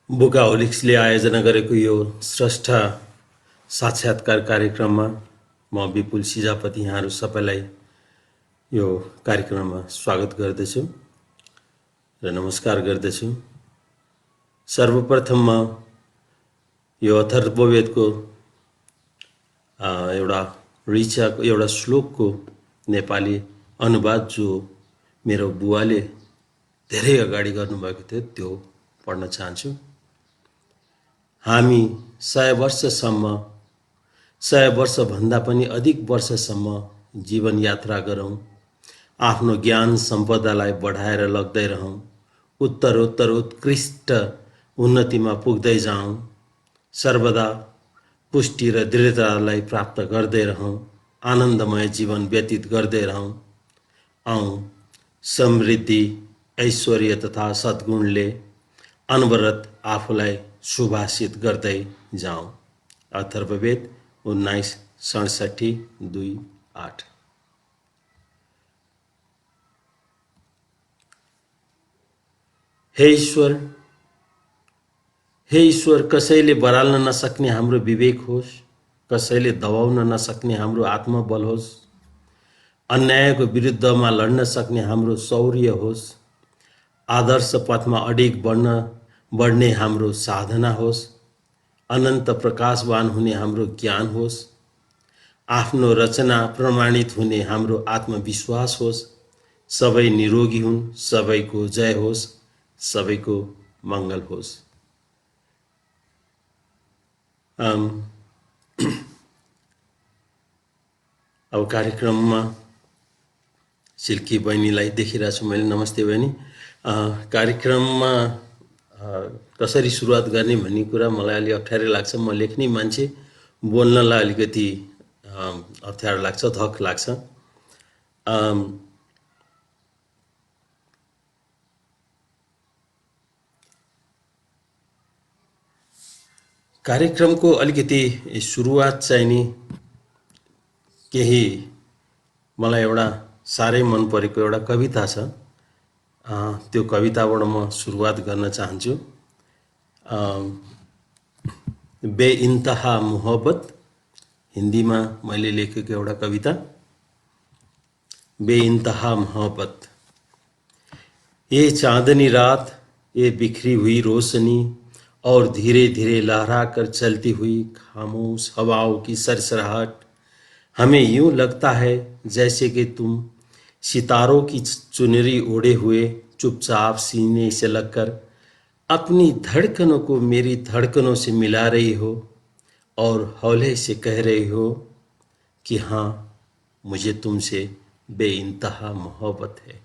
बुकाहोलिक्सले आयोजना गरेको यो स्रष्टा साक्षात्कार कार्यक्रममा म विपुल सिजापति यहाँहरू सबैलाई यो कार्यक्रममा स्वागत गर्दछु र नमस्कार गर्दछु। सर्वप्रथम म यो अथर्ववेदको एउटा ऋचाको एउटा श्लोकको नेपाली अनुवाद जो मेरो बुवाले धेरै अगाडि गर्नुभएको थियो त्यो पढ्न चाहन्छु। हामी 100 वर्षभन्दा पनि अधिक वर्षसम्म जीवन यात्रा गरौँ, आफ्नो ज्ञान सम्पदालाई बढाएर लग्दै रहौँ, उत्तरोत्तर उत्कृष्ट उन्नतिमा पुग्दै जाउँ, सर्वदा पुष्टि र दृढतालाई प्राप्त गर्दै रहौँ, आनन्दमय जीवन व्यतीत गर्दै रहौँ। आउँ समृद्धि, ऐश्वर्य तथा सद्गुणले अनवरत आफूलाई सुभाषित गर्दै जाउँ। अथर्ववेद 1967:2-8। हे ईश्वर, कसैले बराल्न नसक्ने हाम्रो विवेक होस्, कसैले दबाउन नसक्ने हाम्रो आत्मबल होस्, अन्यायको विरुद्धमा लड्न सक्ने हाम्रो शौर्य होस्, आदर्श पथमा अडिग बढ्ने हाम्रो साधना होस्, अनन्त प्रकाशवान हुने हाम्रो ज्ञान होस्, आफ्नो रचना प्रमाणित हुने हाम्रो आत्मविश्वास होस्, सबै निरोगी हुन्, सबैको जय होस्, सबैको मङ्गल होस्। अब कार्यक्रममा सिल्की बहिनीलाई देखिरहेको छु मैले। नमस्ते बहिनी। कार्यक्रममा कसरी सुरुवात गर्ने भन्ने कुरा मलाई अलि अप्ठ्यारो लाग्छ। म लेख्ने मान्छे, बोल्नलाई अलिकति अप्ठ्यारो लाग्छ, धक लाग्छ। कार्यक्रमको अलिकति सुरुवात चाहिँ नि केही मलाई एउटा साह्रै मन परेको एउटा कविता छ, त्यो कविताबाट म सुरुवात गर्न चाहन्छु। बेइन्तहा मोहब्बत, हिन्दीमा मैले लेखेको एउटा कविता। बेइन्तहा मोहब्बत। ये चांदनी रात, ये बिखरी हुई रोशनी और धीरे धीरे लहरा कर चलती हुई खामोश हवाओं की सरसराहट, हमें यूं लगता है जैसे कि तुम सितारों की चुनरी ओढ़े हुए चुपचाप सीने से लगकर अपनी धड़कनों को मेरी धड़कनों से मिला रही हो और हौले से कह रही हो कि हाँ, मुझे तुमसे बेइंतहा मोहब्बत है।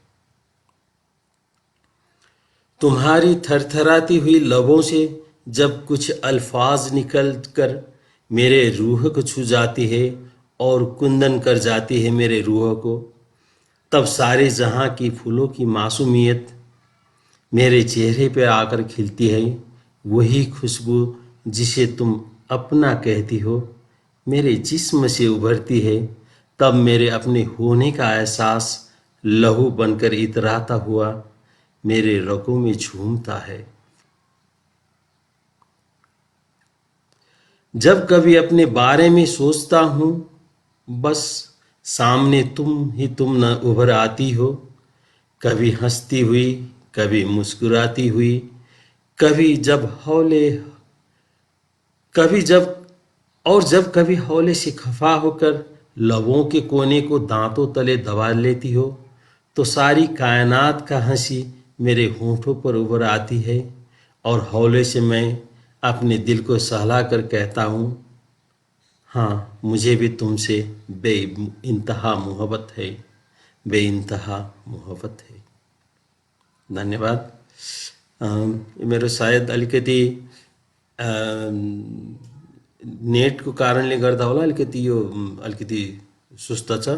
तुम्हारी थरथराती हुई लबों से जब कुछ अल्फाज निकल कर मेरे रूह को छू जाती है और कुंदन कर जाती है मेरे रूह को, तब सारे जहां की फूलों की मासूमियत मेरे चेहरे पे आकर खिलती है। वही खुशबू जिसे तुम अपना कहती हो मेरे जिस्म से उभरती है, तब मेरे अपने होने का एहसास लहू बनकर इतराता हुआ मेरे रगों में झूमता है। जब कभी अपने बारे में सोचता हूँ, बस सामने तुम न उभर आती हो, कभी हंसती हुई, कभी मुस्कुराती हुई, जब कभी हौले से खफा होकर लबों के कोने को दांतों तले दबा लेती हो, तो सारी कायनात का हंसी मेरे होठों पर उभर आती है और हौले से मैं अपने दिल को सहला कर कहता हूँ, हाँ, मुझे भी तुमसे बेइंतहा मोहब्बत है, बेइंतहा मोहब्बत है। धन्यवाद। मेरो सायद अलिकति नेटको कारणले गर्दा होला अलिकति यो अलिकति सुस्त छ।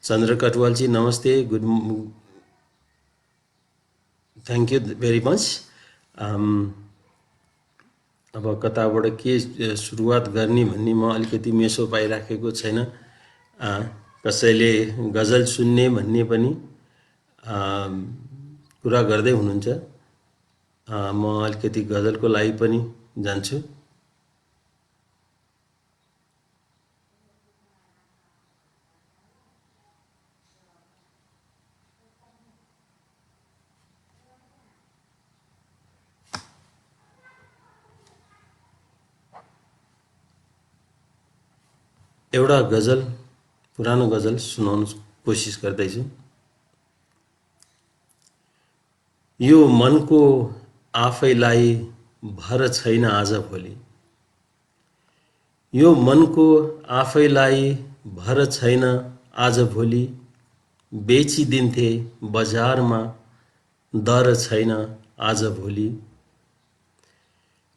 चन्द्र कटवालजी नमस्ते, good, thank you very much. अब कताबाट के सुरुवात गर्ने भन्ने म अलिकति मेसो पाइराखेको छैन। कसैले गजल सुन्ने भन्ने पनि कुरा गर्दै हुनुहुन्छ। म अलिकति गजलको लागि पनि जान्छु। एउटा गजल, पुरानो गजल सुनाउन कोसिस गर्दैछु। यो मनको आफैलाई भर छैन आजभोलि, यो मनको आफैलाई भर छैन आजभोलि, बेचिदिन्थे बजारमा दर छैन आजभोलि।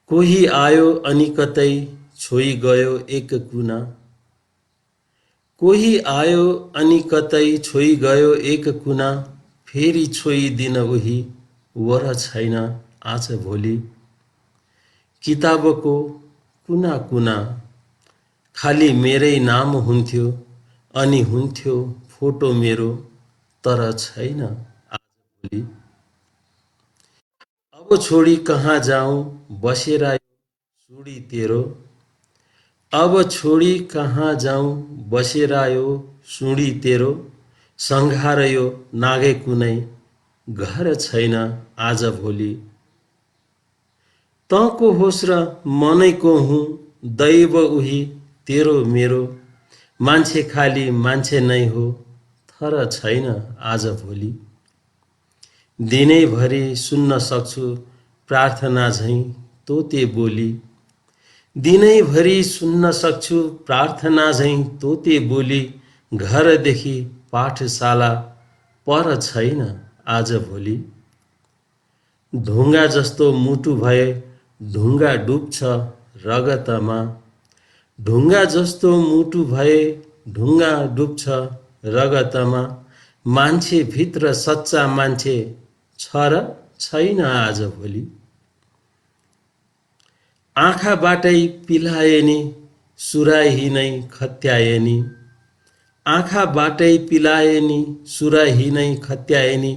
कोही आयो अनि कतै छोई गयो एक कुना, कोही आयो अनि कतै छोई गयो एक कुना, फेरि छोइदिन उही वर छैन आजभोलि। किताबको कुना कुना खाली मेरै नाम हुन्थ्यो, अनि हुन्थ्यो फोटो मेरो, तर छैन आजभोलि। अब छोडी कहाँ जाऊँ बसेर सुडी तेरो, अब छोडी कहाँ जाऊँ बसेर आयो सुडी तेरो, सँघार यो नागे कुनै घर छैन आजभोलि। तँको होस् र मनैको हुँ दैव उही तेरो मेरो, मान्छे खाली मान्छे नै हो थर छैन आजभोलि। दिनैभरि सुन्न सक्छु प्रार्थना झैँ तोते बोली, दिनैभरि सुन्न सक्छु प्रार्थना झैँ तोते बोली, घरदेखि पाठशाला पर छैन आजभोलि। ढुङ्गा जस्तो मुटु भए ढुङ्गा डुब्छ रगतमा, ढुङ्गा जस्तो मुटु भए ढुङ्गा डुब्छ रगतमा, मान्छे भित्र सच्चा मान्छे छ र छैन आजभोलि। आँखाबाटै पिलाए नि सुराही नै खत्याए नि, आँखाबाटै पिलाए नि सुराही नै खत्याए नि,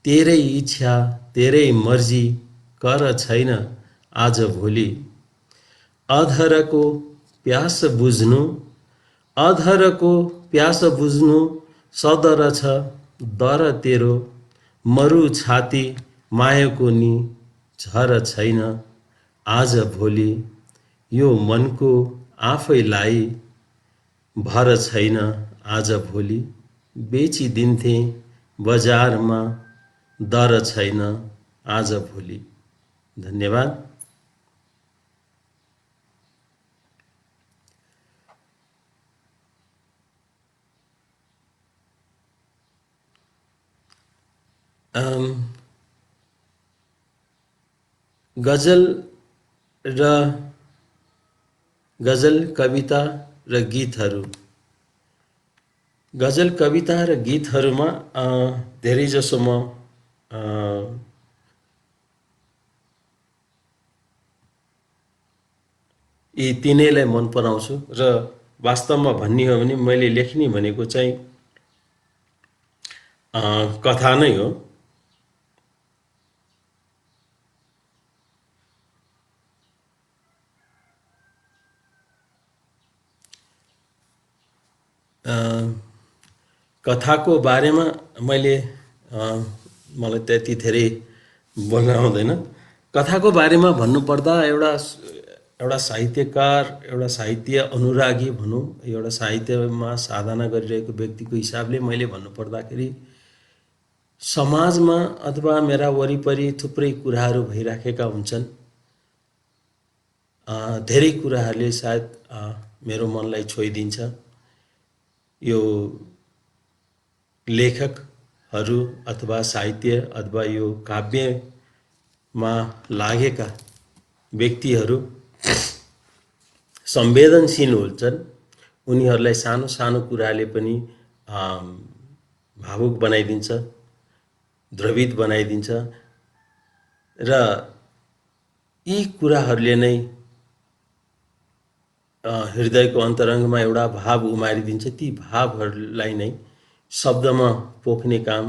तेरै इच्छा तेरै मर्जी कर छैन आजभोलि। अधरको प्यास बुझ्नु, अधरको प्यास बुझ्नु सदर छ दर तेरो, मरु छाती मायाको नि झर छैन आजभोलि। यो मनको आफैलाई भर छैन आजभोलि, बेचिदिन्थे बजारमा दर छैन आजभोलि। धन्यवाद। गजल र गजल कविता र गीतहरू, गजल कविता र गीतहरूमा धेरैजसो म यी तिनैलाई मन पराउँछु र वास्तवमा भन्ने हो भने मैले लेख्ने भनेको चाहिँ कथा नै हो। कथाको बारेमा मैले मलाई त्यति धेरै बोल्न आउँदैन। कथाको बारेमा भन्नुपर्दा एउटा साहित्यकार, एउटा साहित्य अनुरागी भनौँ, एउटा साहित्यमा साधना गरिरहेको व्यक्तिको हिसाबले मैले भन्नुपर्दाखेरि समाजमा अथवा मेरा वरिपरि थुप्रै कुराहरू भइराखेका हुन्छन्। धेरै कुराहरूले सायद मेरो मनलाई छोइदिन्छ। यो लेखकहरू अथवा साहित्य अथवा यो काव्यमा लागेका व्यक्तिहरू संवेदनशील हुन्छन्। उनीहरूलाई सानो सानो कुराले पनि भावुक बनाइदिन्छ, द्रवित बनाइदिन्छ र यी कुराहरूले नै हृदयको अन्तरङ्गमा एउटा भाव उमारिदिन्छ। ती भावहरूलाई नै शब्दमा पोख्ने काम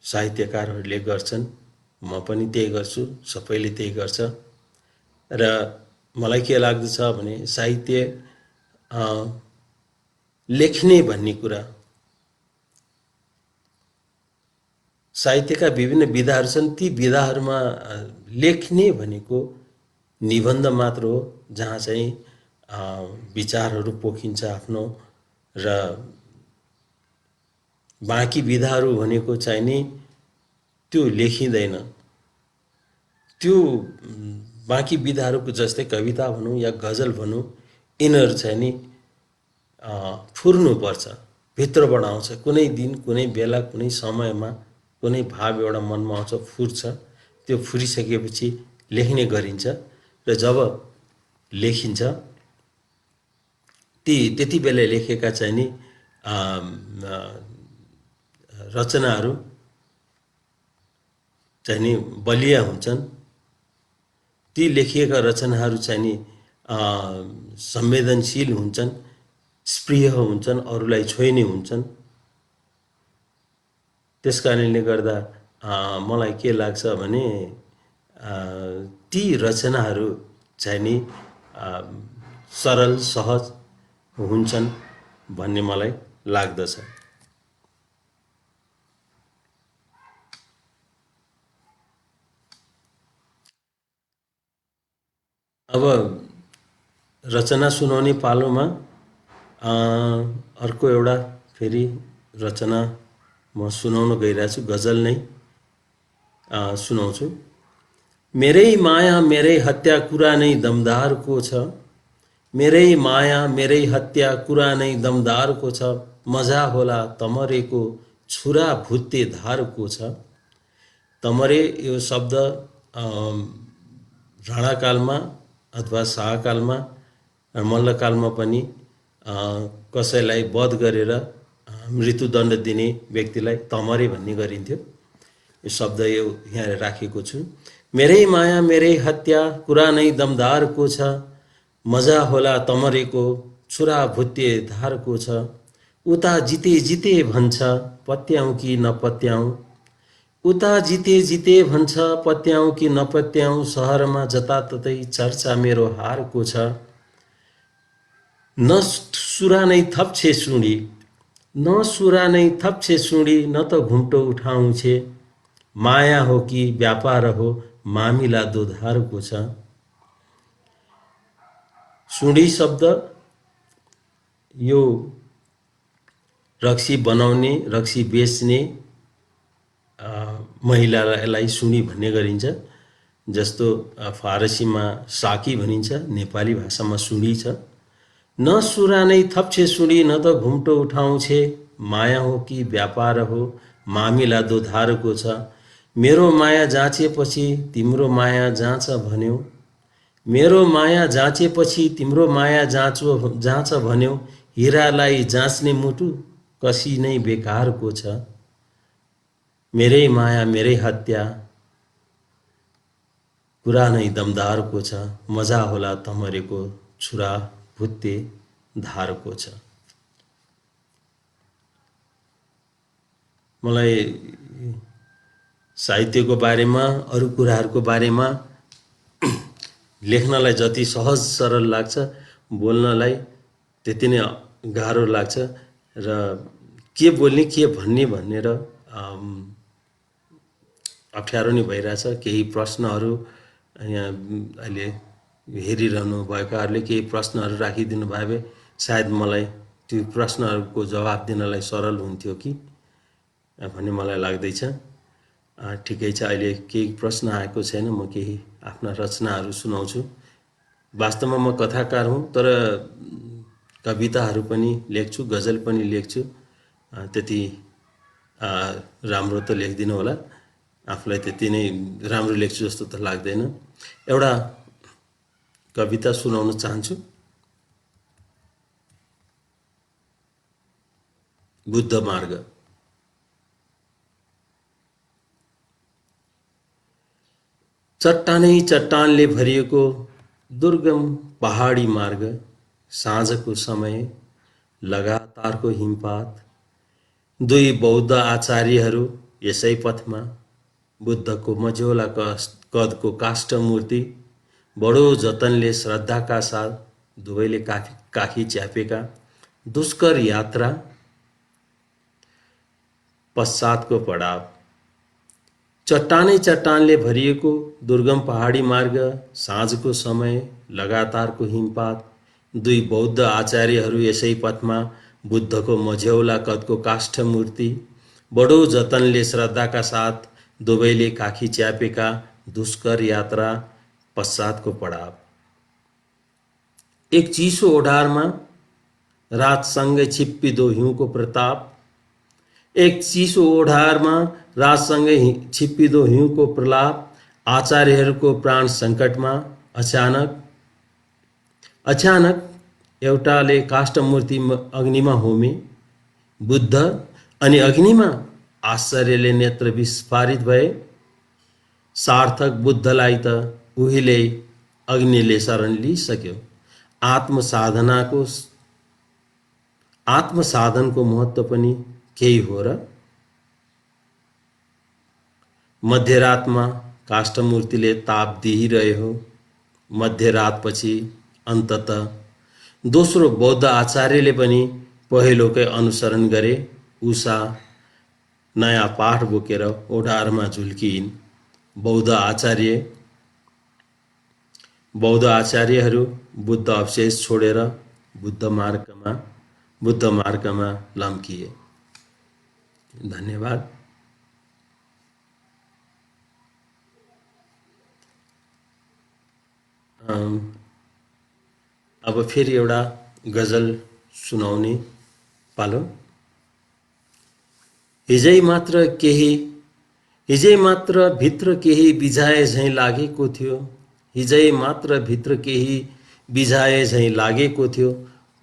साहित्यकारहरूले गर्छन्। म पनि त्यही गर्छु, सबैले त्यही गर्छ। र मलाई के लाग्दछ भने साहित्य लेख्ने भन्ने कुरा, साहित्यका विभिन्न विधाहरू छन्, ती विधाहरूमा लेख्ने भनेको निबन्ध मात्र हो, जहाँ चाहिँ विचारहरू पोखिन्छ आफ्नो, र बाँकी विधाहरू भनेको चाहिँ नि त्यो लेखिँदैन। त्यो बाँकी विधाहरूको जस्तै कविता भनौँ या गजल भनौँ, यिनीहरू चाहिँ नि फुर्नुपर्छ, भित्रबाट आउँछ। कुनै दिन, कुनै बेला, कुनै समयमा कुनै भाव एउटा मनमा आउँछ, फुर्छ। त्यो फुरिसकेपछि लेख्ने गरिन्छ, र जब लेखिन्छ त्यति बेला लेखेका चाहिँ नि रचनाहरू चाहिँ नि बलिया हुन्छन्। ती लेखिएका रचनाहरू चाहिँ नि संवेदनशील हुन्छन्, स्पृह हुन्छन्, अरूलाई छोइने हुन्छन्। त्यस कारणले गर्दा मलाई के लाग्छ भने ती रचनाहरू चाहिँ नि सरल सहज हुन्छन् भन्ने मलाई लाग्दछ। अब रचना सुनाउने पालोमा अर्को एउटा फेरि रचना म सुनाउन गइरहेको छु, गजल नै सुनाउँछु। मेरै माया मेरै हत्या कुरा नै दमदारको छ, मेरै माया मेरै हत्या कुरा नै दमदारको छ, मजा होला तमरेको छुरा भुत्ते धारको छ। तमरे यो शब्द राणाकालमा अथवा शाहकालमा, मल्लकालमा पनि कसैलाई वध गरेर मृत्युदण्ड दिने व्यक्तिलाई तमरे भन्ने गरिन्थ्यो। यो शब्द यो यहाँ राखेको छु। मेरै माया मेरै हत्या कुरा नै दमदारको छ, मजा होला तमरेको छुरा भुत्ते धारको छ। उता जिते जिते भन्छ पत्याउँ कि नपत्याउँ, उता जिते जिते भन्छ पत्याउँ कि नपत्याउँ, सहरमा जताततै चर्चा मेरो हारको छ। न सुरा नै थप्छे सुडी, न सुरा नै थप्छे सुडी, न त घुम्टो उठाउँछे, माया हो कि व्यापार हो मामिला दोधारको छ। सुडी शब्द यो रक्सी बनाउने, रक्सी बेच्ने महिलालाई सुडी भन्ने गरिन्छ। जस्तो फारसीमा साकी भनिन्छ, नेपाली भाषामा सुडी छ। न सुरा नै थप्छे सुडी, न त घुम्टो उठाउँछे, माया हो कि व्यापार हो मामिला दोधारको छ। मेरो माया जाँचेपछि तिम्रो माया जाँच भन्यो, मेरो माया जाँचेपछि तिम्रो माया जाँच भन्यो, हिरालाई जाँच्ने मुटु कसी नै बेकारको छ। मेरै माया मेरै हत्या कुरा नै दमदारको छ, मजा होला तमरेको छुरा भुत्ते धारको छ। मलाई साहित्यको बारेमा, अरू कुराहरूको बारेमा लेख्नलाई जति सहज सरल लाग्छ, बोल्नलाई त्यति नै गाह्रो लाग्छ। र के बोल्ने के भन्ने भनेर अप्ठ्यारो नै भइरहेछ। केही प्रश्नहरू यहाँ अहिले हेरिरहनु भएकाहरूले केही प्रश्नहरू राखिदिनु भयो भए सायद मलाई त्यो प्रश्नहरूको जवाब दिनलाई सरल हुन्थ्यो कि भन्ने मलाई लाग्दैछ। ठिकै छ, अहिले केही प्रश्न आएको छैन। म केही आफ्ना रचनाहरू सुनाउँछु। वास्तवमा म कथाकार हुँ, तर कविताहरू पनि लेख्छु, गजल पनि लेख्छु। त्यति राम्रो त लेख्दिनँ होला, आफूलाई त्यति नै राम्रो लेख्छु जस्तो त लाग्दैन। एउटा कविता सुनाउन चाहन्छु। बुद्ध मार्ग। चट्टानै चट्टानले भरिएको दुर्गम पहाडी मार्ग, साँझको समय लगातारको हिमपात, दुई बौद्ध आचार्यहरू यसै पथमा बुद्धको मझौला कदको काष्ठ मूर्ति बडो जतनले श्रद्धाका साथ दुवैले काखी च्यापेका दुष्कर यात्रा पश्चातको पडाव। चट्टानै चट्टानले भरिएको दुर्गम पहाडी मार्ग, साँझको समय, लगातारको हिमपात, दुई बौद्ध आचार्यहरू यसै पथमा, बुद्धको मझ्यौला कदको काष्ठ मूर्ति, बडो जतनले श्रद्धाका साथ दुवैले काखी च्यापेका दुष्कर यात्रा पश्चातको पडाव। एक चिसो ओढारमा रातसँगै छिप्पिदो हिउँको प्रताप, एक चिसो ओढारमा रातसँगै छिप्पिदो हिउँको प्रलाप, आचार्यहरूको प्राण सङ्कटमा अचानक एउटाले काष्ठमूर्ति अग्निमा होमे, बुद्ध अनि अग्निमा आश्चर्यले नेत्र विस्फारित भए। सार्थक बुद्धलाई त उहिले अग्निले शरण लिइसक्यो। आत्मसाधनको महत्त्व पनि केही हो र? मध्यरातमा काष्ठमूर्तिले ताप दिइरह्यो। मध्यरातपछि अन्ततः दोस्रो बौद्ध आचार्यले पनि पहिलोकै अनुसरण गरे। उषा नयाँ पाठ बोकेर ओढारमा झुल्किन्। बौद्ध आचार्यहरू बुद्ध अवशेष छोडेर बुद्ध मार्गमा लम्किए। धन्यवाद। अब फेरि एउटा गजल सुनाउने पालो। हिजै मात्र भित्र केही बिझाए झैँ लागेको थियो। हिजै मात्र भित्र केही बिझाए झैँ लागेको थियो।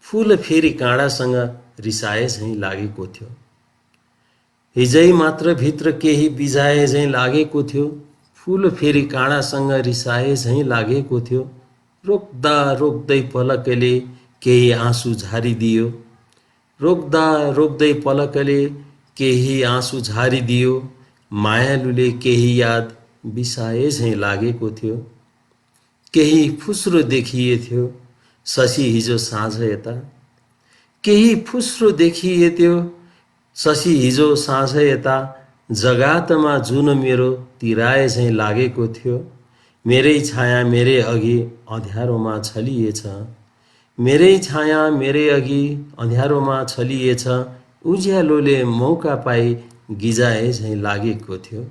फूल फेरि काँडासँग रिसाए झैँ लागेको थियो। हिजै मात्र भित्र केही बिझाए झैँ लागेको थियो। फूल फेरि काँडासँग रिसाए झैँ लागेको थियो। रोक्दा रोक्दै पलकले केही आँसु झारिदियो। रोक्दा रोक्दै पलकले केही आँसु झारिदियो। मायालुले केही याद बिसाए झैँ लागेको थियो। केही फुस्रो देखिए थियो शशी हिजो साँझ यता। केही फुस्रो देखिए थियो शशी हिजो साँझ यता। जगातमा जुन मेरो तिराए झैँ लागेको थियो। मेरै छाया मेरै अघि अँध्यारोमा छलिएछ। मेरै छाया मेरै अघि अँध्यारोमा छलिएछ। उज्यालोले मौका पाई गिजाए झैँ लागेको थियो।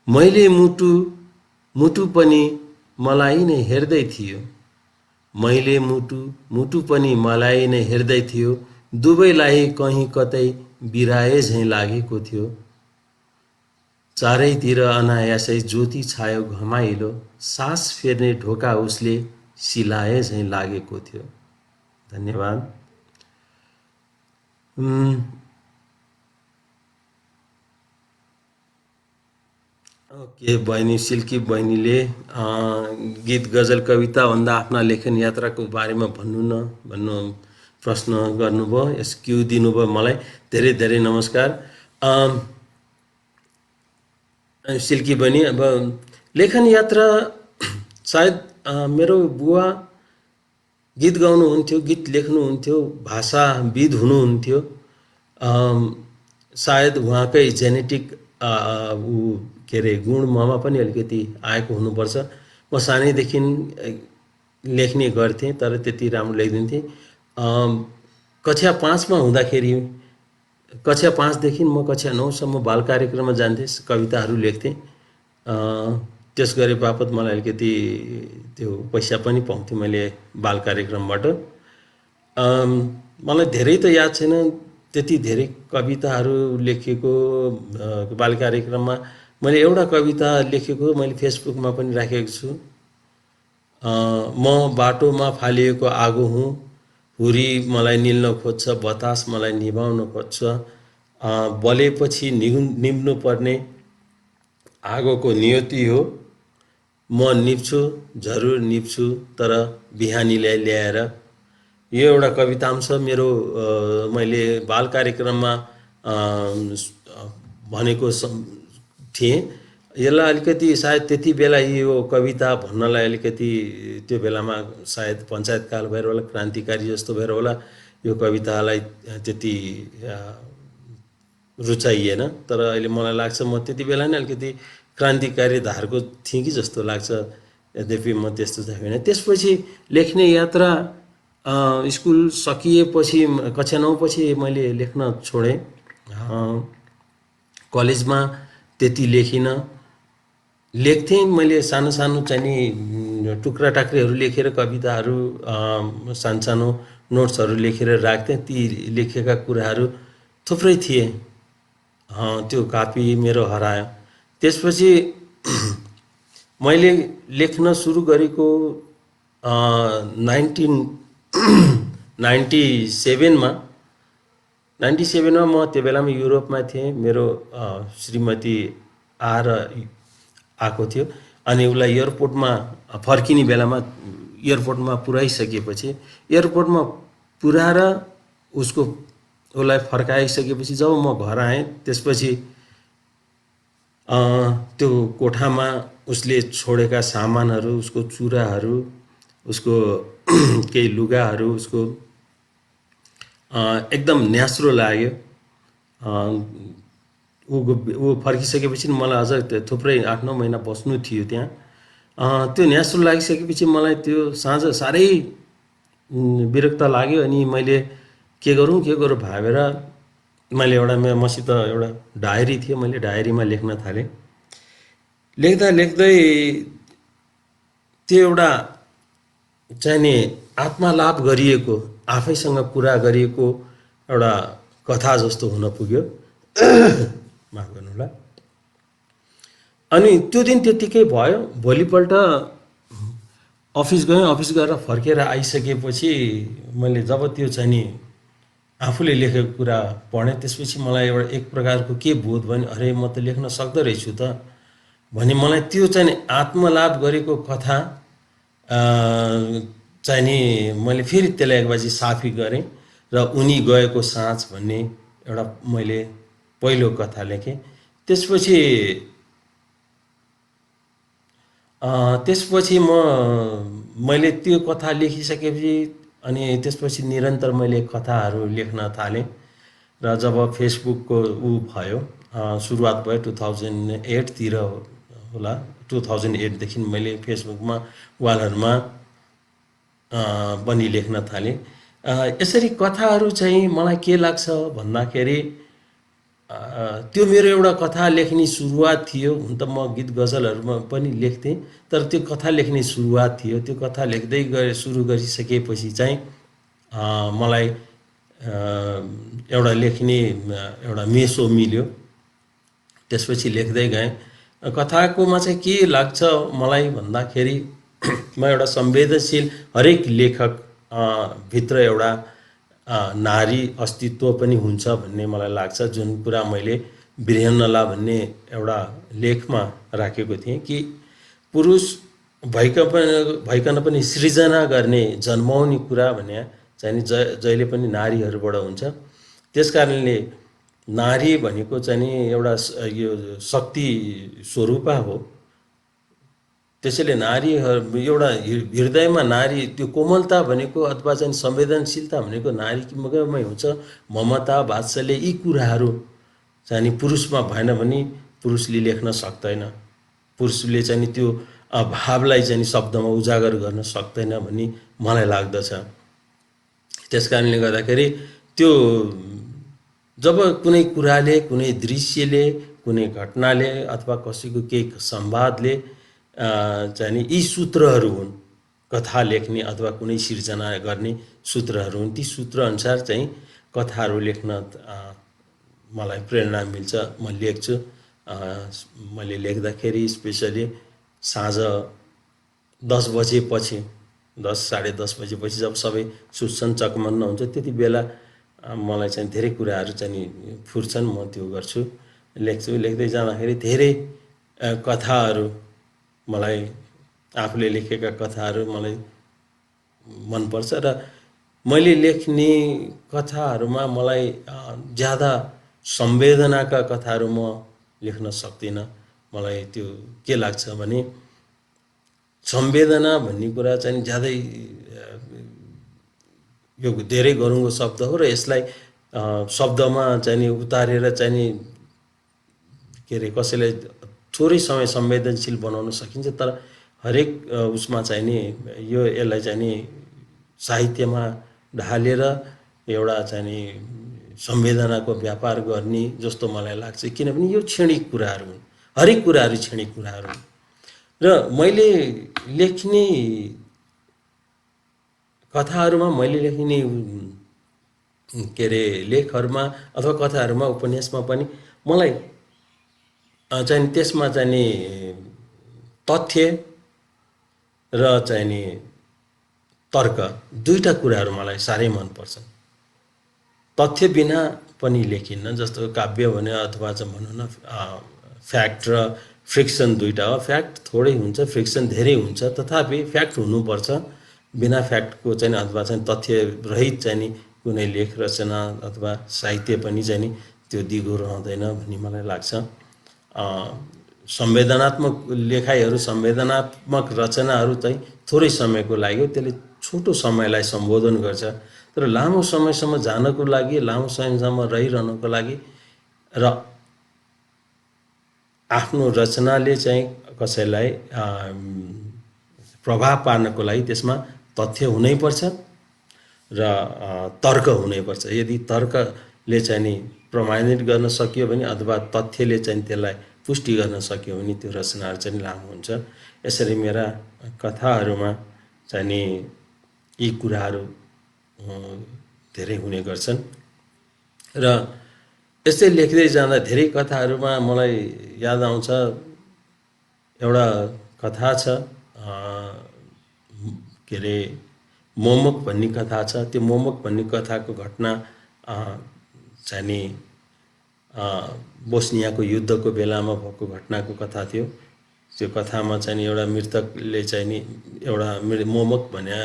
मैले मुटु पनि मलाई नै हेर्दै थियो। मैले मुटु पनि मलाई नै हेर्दै थियो। दुवैलाई कहीँ कतै बिराए झैँ लागेको थियो। चारैतिर अनायासै ज्योति छायो घमाइलो। सास फेर्ने ढोका उसले सिलाए झैँ लागेको थियो। धन्यवाद। ओके, बहिनी सिल्की बहिनीले गीत गजल कविता भन्दा आफ्ना लेखन यात्राको बारेमा भन्नु प्रश्न गर्नुभयो। यस क्यू दिनुभयो मलाई। धेरै धेरै नमस्कार सिल्की बहिनी। अब लेखन यात्रा सायद मेरो बुवा गीत गाउनुहुन्थ्यो, गीत लेख्नुहुन्थ्यो, भाषाविद हुनुहुन्थ्यो। सायद उहाँकै जेनेटिक के अरे गुण ममा पनि अलिकति आएको हुनुपर्छ। म सानैदेखि लेख्ने गर्थेँ तर त्यति राम्रो लेख्दिन्थेँ। कक्षा 5मा हुँदाखेरि, कक्षा 5देखि म कक्षा 9सम्म बाल कार्यक्रममा जान्थेँ, कविताहरू लेख्थेँ। त्यस गरे बापत मलाई अलिकति त्यो पैसा पनि पाउँथेँ मैले बाल कार्यक्रमबाट। मलाई धेरै त याद छैन त्यति धेरै कविताहरू लेखेको बाल कार्यक्रममा। मैले एउटा कविता लेखेको मैले फेसबुकमा पनि राखेको छु। म बाटोमा फालिएको आगो हुँ, हुरी मलाई निल्न खोज्छ, बतास मलाई निभाउन खोज्छ। बलेपछि निभ्नु पर्ने आगोको नियति हो। म निप्छु, जरुर निप्छु, तर बिहानीलाई ल्याएर। यो एउटा कवितांश मेरो मैले बाल कार्यक्रममा भनेको थिएँ। यसलाई अलिकति सायद त्यति बेला यो कविता भन्नलाई अलिकति त्यो बेलामा सायद पञ्चायतकाल भएर होला, क्रान्तिकारी जस्तो भएर होला, यो कवितालाई त्यति रुचाइएन। तर अहिले मलाई लाग्छ म त्यति बेला नै अलिकति क्रान्तिकारी धारको थिएँ कि जस्तो लाग्छ, यद्यपि म त्यस्तो चाहिँ होइन। त्यसपछि लेख्ने यात्रा स्कुल सकिएपछि कक्षा 9 पछि मैले लेख्न छोडेँ। कलेजमा त्यति लेखिनँ। लेख्थेँ मैले सानो सानो चाहिँ नि टुक्रा टाक्रीहरू लेखेर, कविताहरू सानो नोट्सहरू लेखेर राख्थेँ। ती लेखेका कुराहरू थुप्रै थिए। त्यो कापी मेरो हरायो। त्यसपछि मैले लेख्न सुरु गरेको 1997मा म त्यो बेलामा युरोपमा थिएँ। मेरो श्रीमती आएर आएको थियो अनि उसलाई एयरपोर्टमा फर्किने बेलामा एयरपोर्टमा पुर्याइसकेपछि, एयरपोर्टमा पुर्याएर उसलाई फर्काइसकेपछि जब म घर आएँ, त्यसपछि त्यो कोठामा उसले छोडेका सामानहरू, उसको चुराहरू, उसको केही लुगाहरू, उसको एकदम न्यास्रो लाग्यो। ऊ फर्किसकेपछि मलाई अझ थुप्रै 8-9 महिना बस्नु थियो त्यहाँ। त्यो न्यास्रो लागिसकेपछि मलाई त्यो साँझ साह्रै विरक्त लाग्यो। अनि मैले के गरौँ भावेर मैले मसित एउटा डायरी थियो, मैले डायरीमा लेख्न थालेँ। लेख्दा लेख्दै त्यो एउटा चाहिँ नि आत्मलाभ गरिएको, आफैसँग कुरा गरिएको एउटा कथा जस्तो हुन पुग्यो। माफ गर्नुहोला। अनि त्यो दिन त्यत्तिकै भयो। भोलिपल्ट अफिस गएँ। अफिस गएर फर्केर आइसकेपछि मैले जब त्यो चाहिँ नि आफूले लेखेको कुरा पढेँ, त्यसपछि मलाई एक प्रकारको के बोध भयो, अरे म त लेख्न सक्दो रहेछु त भने मलाई त्यो चाहिँ नि आत्मलाभ गरेको कथा चाहिँ नि मैले फेरि त्यसलाई एकबाजी साफी गरेँ र उनी गएको साँझ भन्ने एउटा मैले पहिलो कथा लेखेँ। त्यसपछि मैले त्यो कथा लेखिसकेपछि अनि त्यसपछि निरन्तर मैले कथाहरू लेख्न थालेँ। र जब फेसबुकको भयो, सुरुवात भयो 2008 तिर होला। 2008 देखि मैले फेसबुकमा वालहरूमा पनि लेख्न थालेँ। यसरी कथाहरू चाहिँ मलाई के लाग्छ भन्दाखेरि त्यो मेरो एउटा कथा लेख्ने सुरुवात थियो। हुन त म गीत गजलहरूमा पनि लेख्थेँ, तर त्यो कथा लेख्ने सुरुवात थियो। त्यो कथा लेख्दै सुरु गरिसकेपछि चाहिँ मलाई एउटा लेख्ने एउटा मेसो मिल्यो। त्यसपछि लेख्दै गएँ। कथाकोमा चाहिँ के लाग्छ मलाई भन्दाखेरि म एउटा संवेदनशील, हरेक लेखक भित्र एउटा नारी अस्तित्व पनि हुन्छ भन्ने मलाई लाग्छ। जुन कुरा मैले बिर्हन्नला भन्ने एउटा लेखमा राखेको थिएँ कि पुरुष भइकन पनि सृजना गर्ने, जन्माउने कुरा भने चाहिँ नि जहिले पनि नारीहरूबाट हुन्छ। त्यसकारणले नारी भनेको चाहिँ नि एउटा यो शक्ति स्वरूपा हो। त्यसैले नारीहरू एउटा हृदयमा नारी, त्यो कोमलता भनेको अथवा चाहिँ संवेदनशीलता भनेको नारीमै हुन्छ। ममता, वात्सल्य, यी कुराहरू चाहिँ नि पुरुषमा भएन भने पुरुषले लेख्न सक्दैन। पुरुषले चाहिँ नि त्यो भावलाई चाहिँ नि शब्दमा उजागर गर्न सक्दैन भन्ने मलाई लाग्दछ। त्यसकारणले गर्दाखेरि त्यो जब कुनै कुराले, कुनै दृश्यले, कुनै घटनाले अथवा कसैको केही संवादले चाहिँ नि यी सूत्रहरू हुन्, कथा लेख्ने अथवा कुनै सिर्जना गर्ने सूत्रहरू हुन्। ती सूत्रअनुसार चाहिँ कथाहरू लेख्न मलाई प्रेरणा मिल्छ। म लेख्छु। मैले लेख्दाखेरि स्पेसली साँझ 10 बजेपछि, 10 साढे 10 बजेपछि जब सबै सुत्छन्, चकमन्न हुन्छ, त्यति बेला मलाई चाहिँ धेरै कुराहरू चाहिँ नि फुर्छन्। म त्यो गर्छु, लेख्छु। लेख्दै जाँदाखेरि धेरै कथाहरू मलाई, आफूले लेखेका कथाहरू मलाई मनपर्छ। र मैले लेख्ने कथाहरूमा मलाई ज्यादा संवेदनाका कथाहरू म लेख्न सक्दिनँ। मलाई त्यो के लाग्छ भने संवेदना भन्ने कुरा चाहिँ ज्यादै यो धेरै गरुङको शब्द हो र यसलाई शब्दमा चाहिँ नि उतारेर चाहिँ नि के अरे कसैलाई थोरै समय संवेदनशील बनाउन सकिन्छ, तर हरेक उसमा चाहिँ नि यसलाई चाहिँ नि साहित्यमा ढालेर एउटा चाहिँ नि संवेदनाको व्यापार गर्ने जस्तो मलाई लाग्छ। किनभने यो क्षणिक कुराहरू हुन्, हरेक कुराहरू क्षणिक कुराहरू हुन् र मैले लेख्ने कथाहरूमा, मैले लेख्ने के अरे लेखहरूमा अथवा कथाहरूमा, उपन्यासमा पनि मलाई चाहिँ त्यसमा चाहिँ नि तथ्य र चाहिँ नि तर्क दुईटा कुराहरू मलाई साह्रै मनपर्छन्। तथ्य बिना पनि लेखिन्न, जस्तो काव्य भने अथवा चाहिँ भनौँ न फ्याक्ट र फ्रिक्सन दुईटा हो। फ्याक्ट थोरै हुन्छ, फ्रिक्सन धेरै हुन्छ, तथापि फ्याक्ट हुनुपर्छ। बिना फ्याक्टको चाहिँ अथवा चाहिँ तथ्य रहित चाहिँ नि कुनै लेख रचना अथवा साहित्य पनि चाहिँ नि त्यो दिगो रहँदैन भन्ने मलाई लाग्छ। संवेदनात्मक लेखाइहरू, संवेदनात्मक रचनाहरू चाहिँ थोरै समयको लागि हो, त्यसले छोटो समयलाई सम्बोधन गर्छ। तर लामो समयसम्म जानको लागि, लामो समयसम्म रहिरहनको लागि र आफ्नो रचनाले चाहिँ कसैलाई प्रभाव पार्नको लागि त्यसमा तथ्य हुनैपर्छ र तर्क हुनैपर्छ। यदि तर्कले चाहिँ नि प्रमाणित गर्न सकियो भने अथवा तथ्यले चाहिँ त्यसलाई पुष्टि गर्न सक्यो भने त्यो रचनाहरू चाहिँ लामो हुन्छ। यसरी मेरा कथाहरूमा चाहिँ नि यी कुराहरू धेरै हुने गर्छन् र यस्तै लेख्दै जाँदा धेरै कथाहरूमा मलाई याद आउँछ, एउटा कथा छ के अरे मोमक भन्ने कथा छ। त्यो मोमक भन्ने कथाको घटना चाहिँ नि बोस्नियाको युद्धको बेलामा भएको घटनाको कथा थियो। त्यो कथामा चाहिँ नि एउटा मृतकले चाहिँ नि एउटा मोमक भने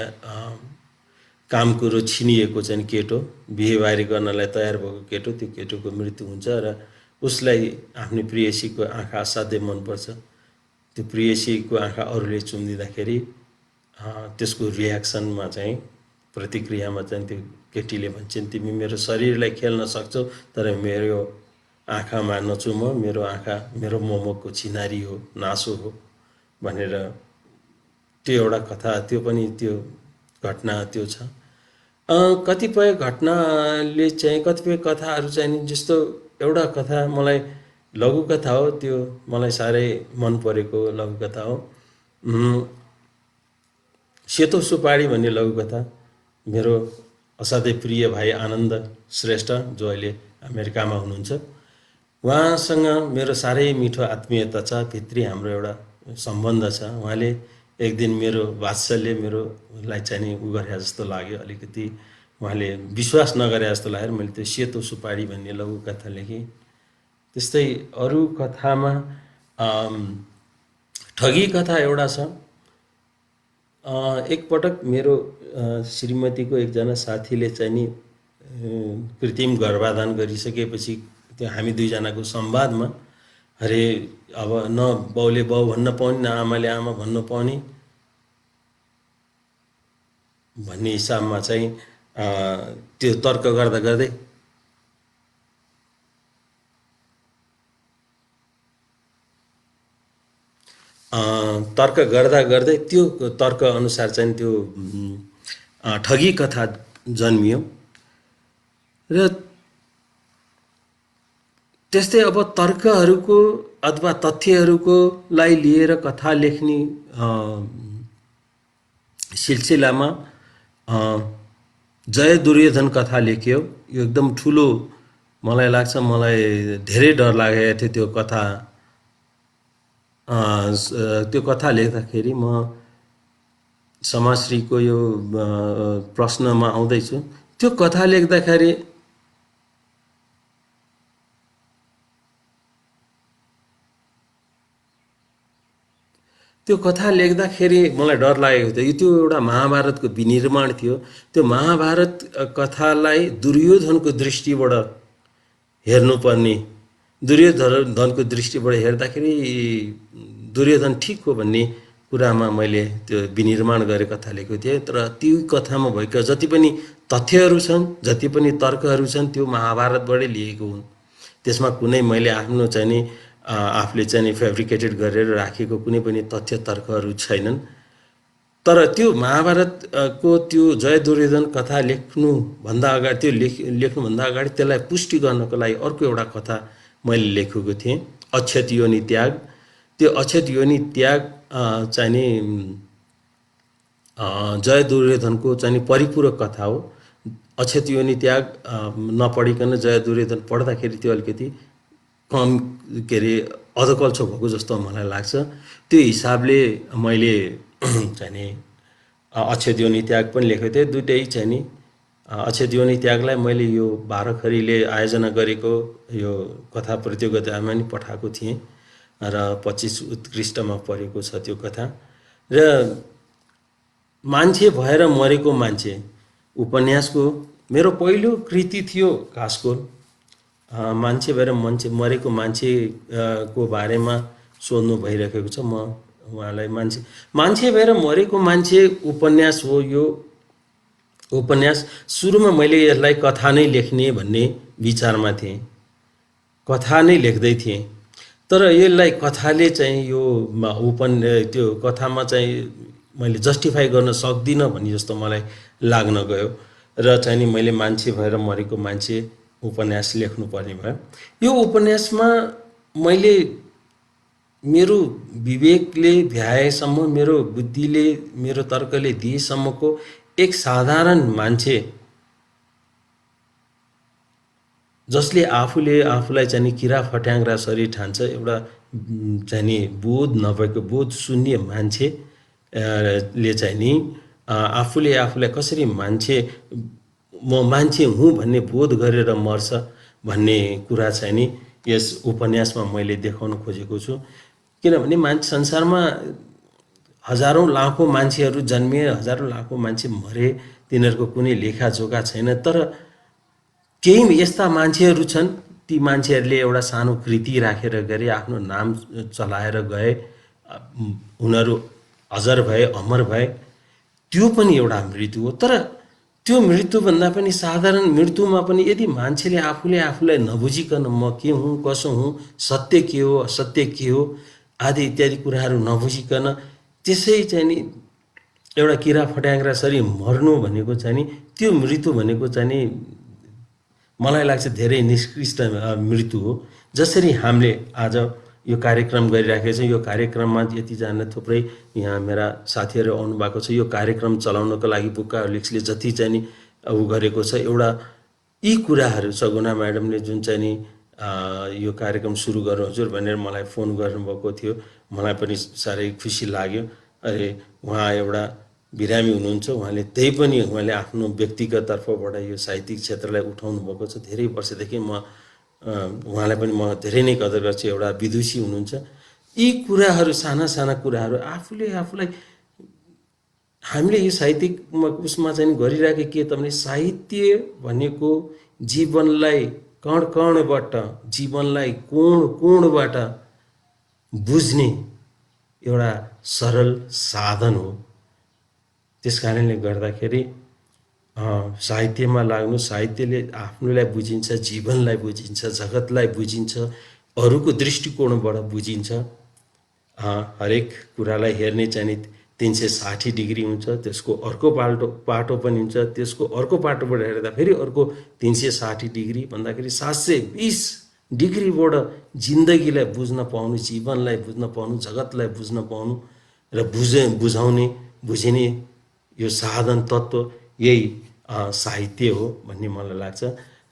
काम कुरो छिनिएको चाहिँ केटो, बिहेबारी गर्नलाई तयार भएको केटो, त्यो केटोको मृत्यु हुन्छ र उसलाई आफ्नो प्रेयसीको आँखा असाध्यै मनपर्छ। त्यो प्रेयसीको आँखा अरूले चुम्दिँदाखेरि त्यसको रियाक्सनमा चाहिँ, प्रतिक्रियामा चाहिँ त्यो केटीले भन्छन्, तिमी मेरो शरीरलाई खेल्न सक्छौ तर मेरो आँखामा नचुम, मेरो आँखा मेरो मोमकको चिनारी हो, नासो हो भनेर त्यो एउटा कथा, त्यो पनि त्यो घटना त्यो छ। कतिपय घटनाले चाहिँ, कतिपय कथाहरू चाहिँ नि, जस्तो एउटा कथा मलाई लघुकथा हो, त्यो मलाई साह्रै मन परेको लघुकथा हो। सेतो सुपारी भन्ने लघुकथा। मेरो असाध्यै प्रिय भाइ आनन्द श्रेष्ठ जो अहिले अमेरिकामा हुनुहुन्छ, उहाँसँग मेरो साह्रै मिठो आत्मीयता छ, भित्री हाम्रो एउटा सम्बन्ध छ। उहाँले एक दिन मेरो वात्सल्य मेरोलाई चाहिँ नि उ गरे जस्तो लाग्यो, अलिकति उहाँले विश्वास नगरे जस्तो लाग्यो। मैले त्यो सेतो सुपारी भन्ने लघुकथा लेखेँ। त्यस्तै अरू कथामा ठगी कथा एउटा छ। एकपटक मेरो श्रीमतीको एकजना साथीले चाहिँ नि कृत्रिम गर्भाधान गरिसकेपछि त्यो हामी दुईजनाको संवादमा, अरे अब न बाउले बाउ भन्न पाउने, न आमाले आमा भन्न पाउने भन्ने हिसाबमा चाहिँ त्यो तर्क गर्दा गर्दै तर्क गर्दा गर्दै त्यो तर्क अनुसार चाहिँ त्यो ठगी कथा जन्मियो। र त्यस्तै अब तर्कहरूको अथवा तथ्यहरूको लाई लिएर कथा लेख्ने सिलसिलामा जय दुर्योधन कथा लेख्यो। यो एकदम ठुलो, मलाई लाग्छ, मलाई धेरै डर लागेको थियो त्यो कथा। त्यो कथा लेख्दाखेरि म समाजश्रीको यो प्रश्नमा आउँदैछु। त्यो कथा लेख्दाखेरि मलाई डर लागेको थियो। त्यो एउटा महाभारतको विनिर्माण थियो। त्यो महाभारत कथालाई दुर्योधनको दृष्टिबाट हेर्नुपर्ने, दुर्योधनको दृष्टिबाट हेर्दाखेरि दुर्योधन ठिक हो भन्ने कुरामा मैले त्यो विनिर्माण गरेर कथा लेखेको थिएँ। तर त्यो कथामा भएका जति पनि तथ्यहरू छन्, जति पनि तर्कहरू छन्, त्यो महाभारतबाटै लिएको हुन्। त्यसमा कुनै मैले आफ्नो चाहिँ नि आफूले चाहिँ नि फेब्रिकेटेड गरेर राखेको कुनै पनि तथ्य तर्कहरू छैनन्। तर त्यो महाभारतको त्यो जय दुर्योधन कथा लेख्नुभन्दा अगाडि, त्यो लेख्नुभन्दा अगाडि त्यसलाई पुष्टि गर्नको लागि अर्को एउटा कथा मैले लेखेको थिएँ, अक्षत योनि त्याग। त्यो अक्षत योनि त्याग चाहिँ नि जय दुर्योधनको चाहिँ नि परिपूरक कथा हो। अक्षत योनि त्याग नपढिकन जय दुर्योधन पढ्दाखेरि त्यो अलिकति कम के अरे अधकल्चो भएको जस्तो मलाई लाग्छ। त्यो हिसाबले मैले चाहिँ नि अक्षत योनि त्याग पनि लेखेको थिएँ। दुइटै चाहिँ नि अक्षत योनि त्यागलाई मैले यो भारखरीले आयोजना गरेको यो कथा प्रतियोगितामा नि पठाएको थिएँ र 25 उत्कृष्टमा परेको छ त्यो कथा। र मान्छे भएर मरेको मान्छे उपन्यासको मेरो पहिलो कृति थियो घाँसको। मान्छे भएर मरेको मान्छे को बारेमा सोध्नु भइरहेको छ। म उहाँलाई मान्छे भएर मरेको मान्छे उपन्यास हो। यो उपन्यास सुरुमा मैले यसलाई कथा नै लेख्ने भन्ने विचारमा थिएँ, कथा नै लेख्दै थिएँ। तर यसलाई कथाले चाहिँ यो त्यो कथामा चाहिँ मैले जस्टिफाई गर्न सक्दिनँ भन्ने जस्तो मलाई लाग्न गयो र चाहिँ नि मैले मान्छे भएर मरेको मान्छे उपन्यास लेख्नुपर्ने भयो। यो उपन्यासमा मैले मेरो विवेकले भ्याएसम्म, मेरो बुद्धिले, मेरो तर्कले दिएसम्मको एक साधारण मान्छे जसले आफूलाई चाहिँ नि किरा फट्याङ्ग्रा सरी ठान्छ, एउटा चाहिँ नि बोध नभएको, बोध शून्य मान्छे ले चाहिँ नि आफूलाई कसरी म मान्छे हुँ भन्ने बोध गरेर मर्छ भन्ने कुरा चाहिँ नि यस उपन्यासमा मैले देखाउन खोजेको छु। किनभने संसारमा हजारौँ लाखौँ मान्छेहरू जन्मिए, हजारौँ लाखौँ मान्छे मरे, तिनीहरूको कुनै लेखाजोखा छैन। तर केही यस्ता मान्छेहरू छन्, ती मान्छेहरूले एउटा सानो कृति राखेर गए, आफ्नो नाम चलाएर गए, उनीहरू अजर भए, अमर भए। त्यो पनि एउटा मृत्यु हो। तर त्यो मृत्युभन्दा पनि साधारण मृत्युमा पनि यदि मान्छेले आफूलाई नबुझिकन म के हुँ, कसो हुँ, सत्य के हो, असत्य के हो आदि इत्यादि कुराहरू नबुझिकन त्यसै चाहिँ नि एउटा किरा फट्याङ्ग्रा सरी मर्नु भनेको चाहिँ नि, त्यो मृत्यु भनेको चाहिँ नि मलाई लाग्छ धेरै निकृष्ट मृत्यु हो। जसरी हामीले आज यो कार्यक्रम गरिराखेका छौँ, यो कार्यक्रममा यतिजना थुप्रै यहाँ मेरा साथीहरू आउनुभएको छ। यो कार्यक्रम चलाउनको लागि बुक्का हर्लिक्सले जति चाहिँ नि गरेको छ, एउटा यी कुराहरू सगुना म्याडमले जुन चाहिँ नि यो कार्यक्रम सुरु गर्नु हजुर भनेर मलाई फोन गर्नुभएको थियो, मलाई पनि साह्रै खुसी लाग्यो। अरे उहाँ एउटा बिरामी हुनुहुन्छ, उहाँले आफ्नो व्यक्तिगत तर्फबाट यो साहित्यिक क्षेत्रलाई उठाउनु भएको छ। धेरै वर्षदेखि म उहाँलाई पनि म धेरै नै कदर गर्छु, एउटा विदुषी हुनुहुन्छ। यी कुराहरू, साना साना कुराहरू हामीले यो साहित्यिक उसमा चाहिँ गरिरहेको के त भने, साहित्य भनेको जीवनलाई कण कणबाट, जीवनलाई कोण कोणबाट बुझ्ने एउटा सरल साधन हो। त्यस कारणले गर्दाखेरि साहित्यमा लाग्नु, साहित्यले आफ्नोलाई बुझिन्छ, जीवनलाई बुझिन्छ, जगतलाई बुझिन्छ, अरूको दृष्टिकोणबाट बुझिन्छ। हरेक कुरालाई हेर्ने चाहिँ 360 डिग्री हुन्छ, त्यसको अर्को पाटो पनि हुन्छ, त्यसको अर्को पाटोबाट हेर्दा फेरि अर्को 360 डिग्री भन्दाखेरि 720 डिग्रीबाट जिन्दगीलाई बुझ्न पाउनु, जीवनलाई बुझ्न पाउनु, जगतलाई बुझ्न पाउनु र बुझिने यो साधन तत्त्व यही साहित्य हो भन्ने मलाई लाग्छ।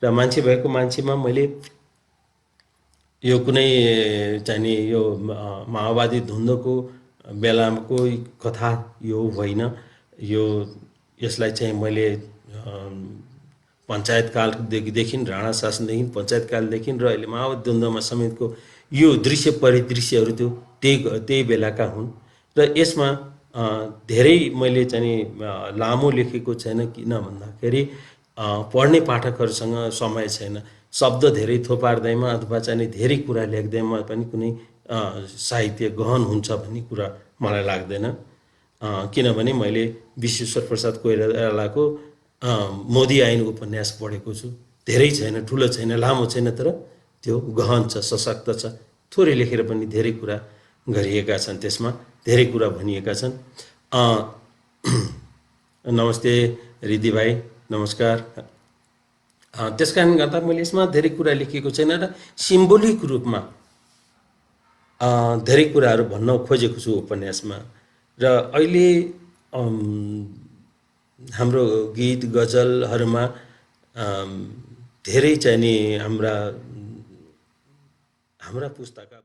र मान्छे भएको मान्छेमा मैले यो कुनै चाहिँ नि यो माओवादी धुन्धको बेलाको कथा यो होइन। यसलाई चाहिँ मैले पञ्चायतकालदेखि, राणा शासनदेखि, पञ्चायतकालदेखि र अहिले माओवादी द्वन्द्वमा समेतको यो दृश्य परिदृश्यहरू त्यही बेलाका हुन्। र यसमा धेरै मैले चाहिँ लामो लेखेको छैन, किन भन्दाखेरि पढ्ने पाठकहरूसँग समय छैन। शब्द धेरै थोपार्दैमा अथवा चाहिँ धेरै कुरा लेख्दैमा पनि कुनै साहित्य गहन हुन्छ भन्ने कुरा मलाई लाग्दैन। किनभने मैले विश्वेश्वर प्रसाद कोइरालाको मोदी ऐन उपन्यास पढेको छु। धेरै छैन, ठुलो छैन, लामो छैन, तर त्यो गहन छ, सशक्त छ। थोरै लेखेर पनि धेरै कुरा गरिएका छन्, त्यसमा धेरै कुरा भनिएका छन्। नमस्ते रिद्धि भाइ, नमस्कार। त्यस कारण गर्दा मैले यसमा धेरै कुरा लेखेको छैन र सिम्बोलिक रूपमा धेरै कुराहरू भन्न खोजेको छु उपन्यासमा। र अहिले हाम्रो गीत गजलहरूमा धेरै चाहिँ नि हाम्रा पुस्ताका